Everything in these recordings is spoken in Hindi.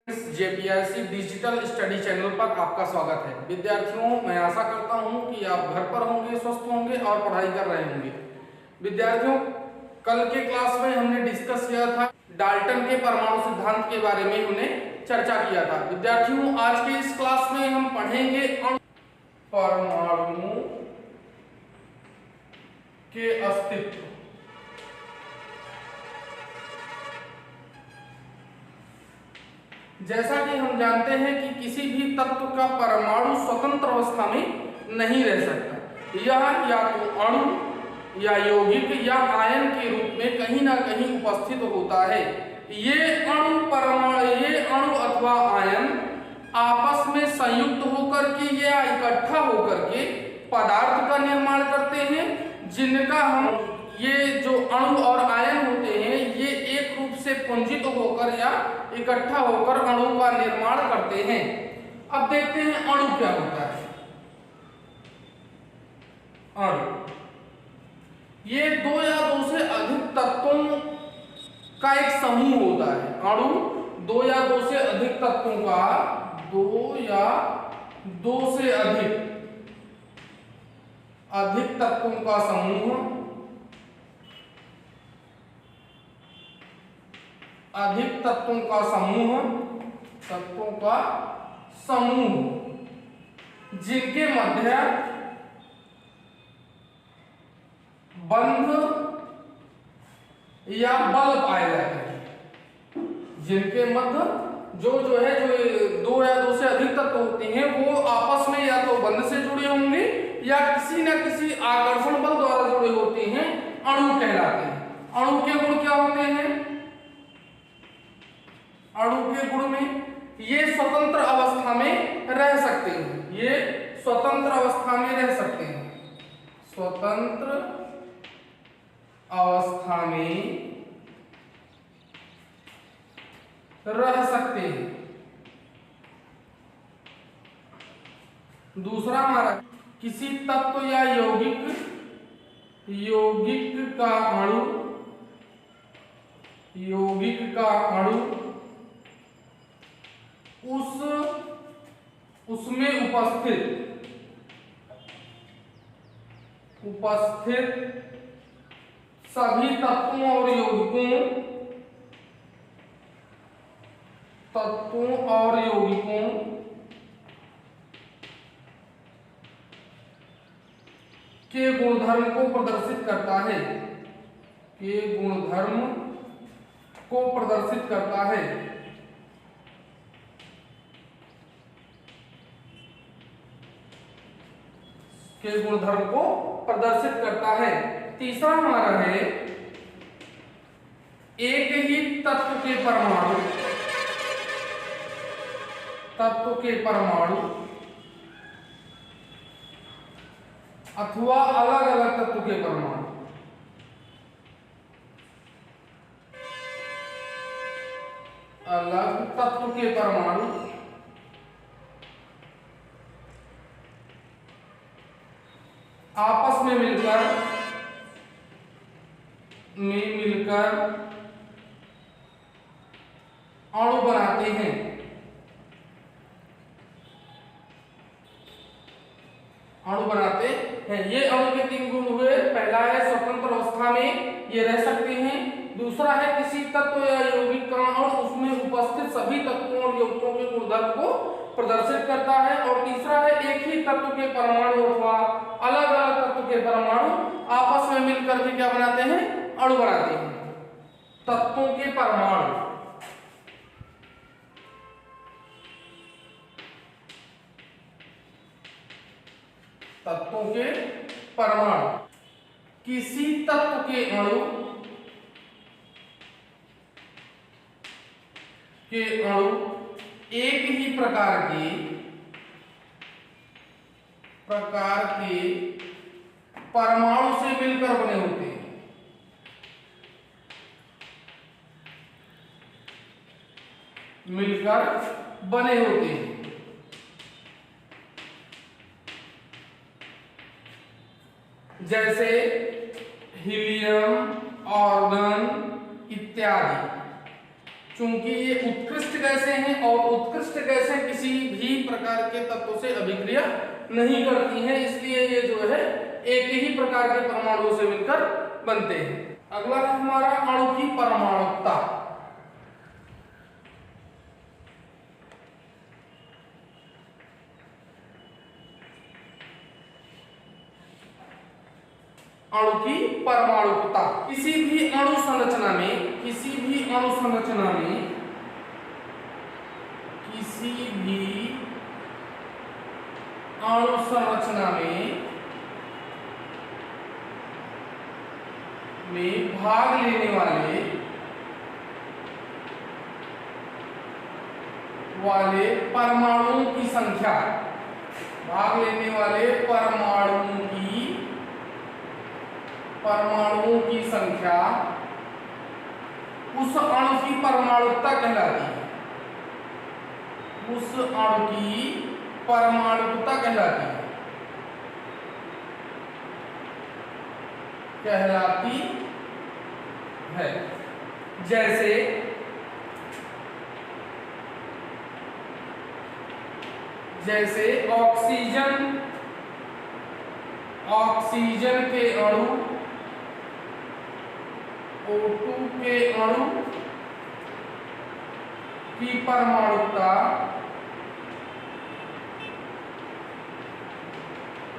जेपीआईसी डिजिटल स्टडी चैनल पर आपका स्वागत है। विद्यार्थियों, मैं आशा करता हूं कि आप घर पर होंगे, स्वस्थ होंगे और पढ़ाई कर रहे होंगे। विद्यार्थियों, कल के क्लास में हमने डिस्कस किया था डाल्टन के परमाणु सिद्धांत के बारे में हमने चर्चा किया था। विद्यार्थियों, आज के इस क्लास में हम पढ़ेंगे परमाणु के अस्तित्व। जैसा कि हम जानते हैं कि किसी भी तत्व का परमाणु स्वतंत्र अवस्था में नहीं रह सकता। यह या तो अणु या यौगिक या आयन के रूप में कहीं ना कहीं उपस्थित होता है। ये अणु अथवा आयन आपस में संयुक्त होकर के या इकट्ठा होकर के पदार्थ का निर्माण करते हैं, जिनका हम ये जो अणु और आयन होते हैं ये एक रूप से पुंजित होकर या इकट्ठा होकर अणु का निर्माण करते हैं। अब देखते हैं अणु क्या होता है। अणु ये दो या दो से अधिक तत्वों का एक समूह होता है। अणु दो या दो से अधिक तत्वों का दो से अधिक तत्वों का समूह, अधिक तत्वों का समूह जिनके मध्य बंध या बल पाए जाते हैं। जिनके मध्य जो दो या दो से अधिक तत्व होते हैं वो आपस में या तो बंध से जुड़े होंगे या किसी न किसी आकर्षण बल द्वारा जुड़े होते हैं, अणु कहलाते हैं। अणु के गुण क्या होते हैं? अणु के गुण में ये स्वतंत्र अवस्था में रह सकते हैं। ये स्वतंत्र अवस्था में रह सकते हैं। स्वतंत्र अवस्था में रह सकते हैं। दूसरा हमारा किसी तत्व या यौगिक का अणु उसमें उपस्थित सभी तत्वों और यौगिकों के गुणधर्म को प्रदर्शित करता है। के गुणधर्म को प्रदर्शित करता है। के गुणधर्म को प्रदर्शित करता है। तीसरा हमारा है एक ही तत्व के परमाणु अथवा अलग अलग तत्व के परमाणु आपस में मिलकर अणु बनाते हैं। ये अणु के तीन गुण हुए। पहला है स्वतंत्र अवस्था में ये रह सकते हैं। दूसरा है किसी तत्व या यौगिक का अणु उसमें उपस्थित सभी तत्वों और यौगिकों के गुणधर्म को प्रदर्शित करता है। और तीसरा है एक ही तत्व के परमाणु अथवा अलग अलग तत्व के परमाणु आपस में मिलकर के क्या बनाते हैं? अणु बनाते हैं। तत्वों के परमाणु किसी तत्व के अणु एक ही प्रकार के परमाणु से मिलकर बने होते हैं। जैसे हीलियम, आर्गन इत्यादि। चूंकि ये उत्कृष्ट गैसें हैं और उत्कृष्ट गैसें किसी भी प्रकार के तत्व से अभिक्रिया नहीं करती हैं, इसलिए ये जो है एक ही प्रकार के परमाणुओं से मिलकर बनते हैं। अगला है हमारा अणु की परमाणुकता। अणु की परमाणुकता किसी भी अणु संरचना में भाग लेने वाले परमाणुओं की संख्या, परमाणुओं की संख्या उस अणु की परमाणुकता कहलाती है। जैसे ऑक्सीजन के अणु, O2 के अणु की परमाणुकता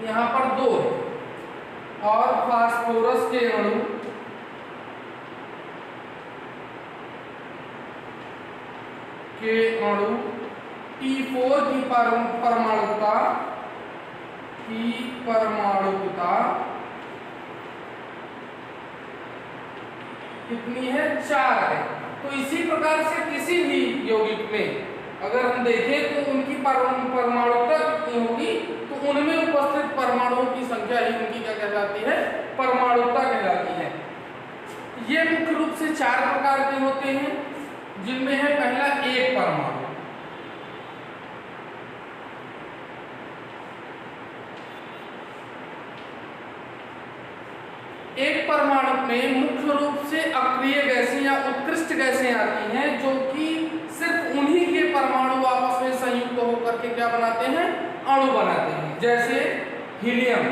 यहां पर 2 और फास्फोरस के अणु T4 की परमाणुकता कितनी है? 4 है। तो इसी प्रकार से किसी भी यौगिक में अगर हम देखें तो उनकी परमाणुकता कितनी होगी, तो उनमें उपस्थित परमाणुओं की संख्या ही उनकी क्या कहलाती है? परमाणुकता कहलाती है। ये मुख्य रूप से 4 प्रकार के होते हैं, जिनमें है पहला एक परमाणु। एक परमाणु में मुख्य रूप से अक्रिय गैसें या उत्कृष्ट गैसें आती हैं, जो कि सिर्फ उन्हीं के परमाणु आपस में संयुक्त होकर के क्या बनाते हैं? अणु बनाते हैं। जैसे हीलियम,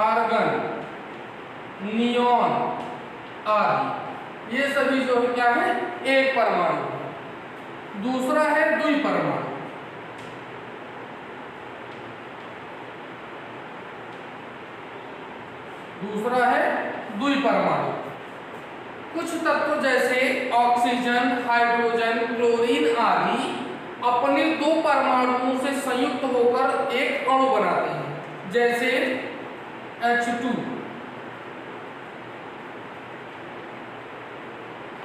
आर्गन, नियॉन आदि, ये सभी जो है क्या है? एक परमाणु है। दूसरा है द्विपरमाणु। कुछ तत्व जैसे ऑक्सीजन, हाइड्रोजन, क्लोरीन आदि अपने 2 परमाणुओं से संयुक्त होकर एक अणु बनाते हैं। जैसे H2,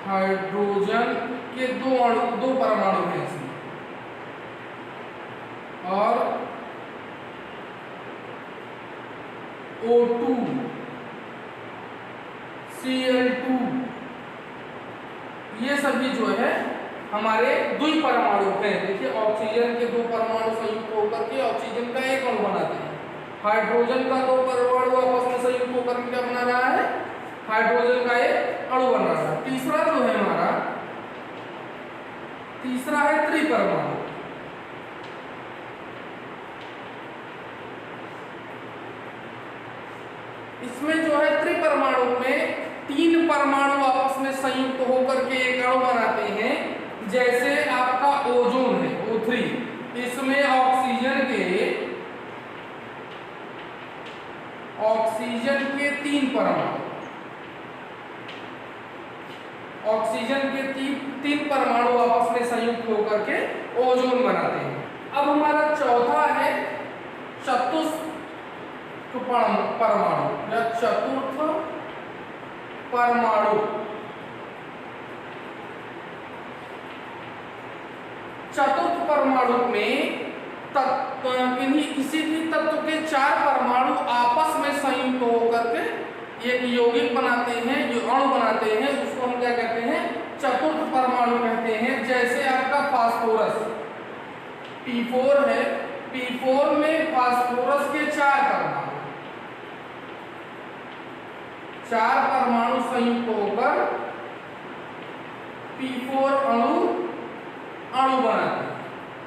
हाइड्रोजन के 2 परमाणु हैं इसमें, और O2, Cl2, ये सभी जो है हमारे द्विपरमाणु हैं। देखिए ऑक्सीजन के 2 परमाणु संयुक्त होकर के ऑक्सीजन का एक अणु बनाते हैं। हाइड्रोजन का 2 परमाणु आपस में संयुक्त होकर क्या बना रहा है? हाइड्रोजन का एक अणु बना रहा है। तीसरा जो है हमारा, तीसरा है त्रिपरमाणु। इसमें जो है त्रिपरमाणु में 3 परमाणु आपस में संयुक्त होकर के एक अणु बनाते हैं। जैसे आपका ओजोन है, O3, इसमें ऑक्सीजन के 3 परमाणु, तीन परमाणु आपस में संयुक्त होकर के ओजोन बनाते हैं। अब हमारा चौथा है चतुर्थ परमाणु या चतुर्थ परमाणु। चतुर्थ परमाणु में किसी भी तत्व के 4 परमाणु आपस में संयुक्त होकर के एक यौगिक बनाते हैं, जो अणु बनाते हैं, उसको हम क्या कहते हैं? चतुर्थ परमाणु कहते हैं। जैसे आपका फास्फोरस P4 है, P4 में फास्फोरस के 4 परमाणु संयुक्त होकर P4 अणु बनाते हैं,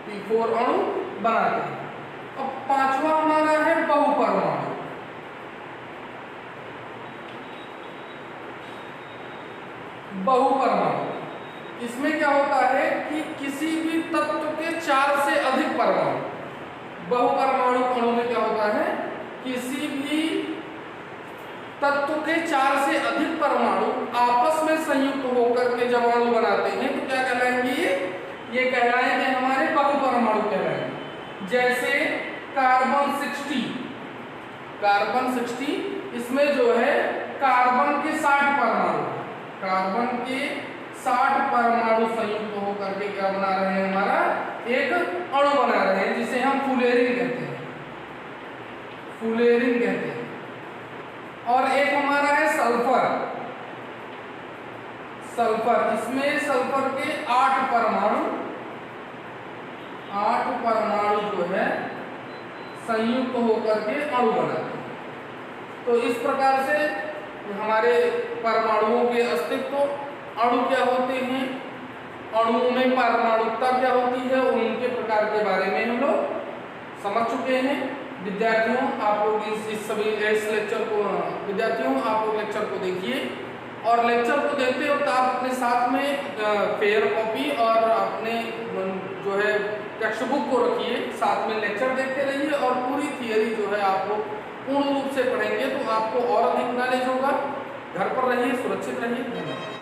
P4 अणु बनाते हैं। अब पांचवा हमारा है बहुपरमाणु। बहुपरमाणु इसमें क्या होता है कि किसी भी तत्व के 4 से अधिक परमाणु, बहुपरमाणु अणु में क्या होता है, किसी भी तत्व के 4 से अधिक परमाणु आपस में संयुक्त होकर के जब अणु बनाते हैं तो क्या कहलाएंगे, ये कहलाएंगे हमारे बहुपरमाणु कहलाएंगे। जैसे कार्बन 60, इसमें जो है कार्बन के 60 परमाणु, कार्बन के 60 परमाणु संयुक्त होकर के क्या बना रहे हैं, हमारा एक अणु बना रहे हैं जिसे हम फुलेरिन कहते हैं, फुलेरिन कहते हैं। और एक हमारा है सल्फर, इसमें सल्फर के 8 परमाणु जो है संयुक्त होकर के अणु बनाते हैं। तो इस प्रकार से हमारे परमाणुओं के अस्तित्व, अणु क्या होते हैं, अणुओं में परमाणुकता क्या होती है, उनके प्रकार के बारे में हम लोग समझ चुके हैं। विद्यार्थियों आप लोग इस लेक्चर को आप लोग लेक्चर को देखिए और लेक्चर को देखते हो तो आप अपने साथ में फेयर कॉपी और अपने जो है टेक्स्ट बुक को रखिए, साथ में लेक्चर देखते रहिए और पूरी थियरी जो है आप लोग पूर्ण रूप से पढ़ेंगे तो आपको और अधिक नॉलेज होगा। घर पर रहिए, सुरक्षित रहिए। धन्यवाद।